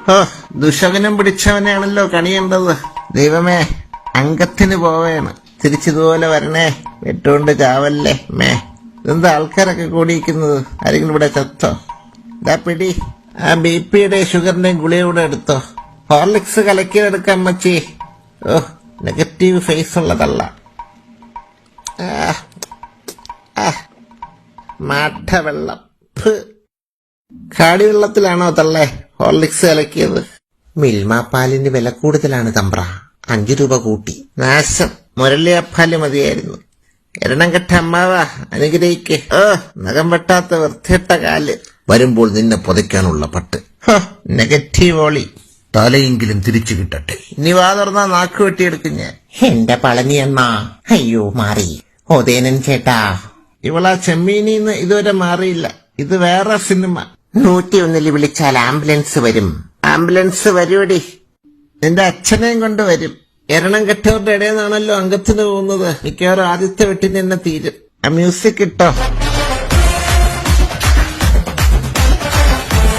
ഓ, ദുശകനം പിടിച്ചവനെയാണല്ലോ കണിയേണ്ടത്. ദൈവമേ, അംഗത്തിന് പോവേണ്. തിരിച്ചിതുപോലെ വരണേ, വെട്ടുകൊണ്ട് ചാവല്ലേ മേ. ഇതെന്താ ആൾക്കാരൊക്കെ കൂടിയിരിക്കുന്നത്? ആരെങ്കിലും ഇവിടെ ചത്തോ? ഇതാ പിടി, ആ BP-യുടെ ഷുഗറിന്റെയും ഗുളിക കൂടെ എടുത്തോ. ഹോർലിക്സ് കലക്കിയെടുക്കാം അമ്മച്ചി. ഓ, നെഗറ്റീവ് ഫേസ് ഉള്ളതല്ല. മാഠവെള്ളം. കാടിവെള്ളത്തിലാണോ തള്ളേ ഹോർലിക്സ് കലക്കിയത്? മിൽമ പാലിന് വില കൂടുതലാണ് തമ്പ്ര. 5 രൂപ കൂട്ടി. നാശം, മുരളിയപ്പാല് മതിയായിരുന്നു. എരണം കെട്ട അമ്മാവാ, അനുഗ്രഹിക്ക്. ഓ, നഖം വെട്ടാത്ത വൃത്തിയിട്ട കാല്. വരുമ്പോൾ നിന്നെ പുതയ്ക്കാനുള്ള പട്ട്. നെഗറ്റീവ് ഓളി. തലയെങ്കിലും തിരിച്ചു കിട്ടട്ടെ. ഇനി വാ തുറന്നാ നാക്ക് വെട്ടിയെടുക്കും ഞാൻ. എന്റെ പളനി അണ്ണ, അയ്യോ മാറി. ഓതേനൻ ചേട്ടാ, ഇവളാ ചെമ്മീനിന്ന് ഇതുവരെ മാറിയില്ല. ഇത് വേറെ സിനിമ. 101 വിളിച്ചാൽ ആംബുലൻസ് വരും. ആംബുലൻസ് വരുവടി. നിന്റെ അച്ഛനെയും കൊണ്ട് വരും. എരണം കെട്ടവരുടെ ഇടയിൽ നിന്നാണല്ലോ അംഗത്തിന് പോകുന്നത്. മിക്കവാറും ആദ്യത്തെ വെട്ടിന് തന്നെ തീരും. ആ മ്യൂസിക് ഇട്ടോ.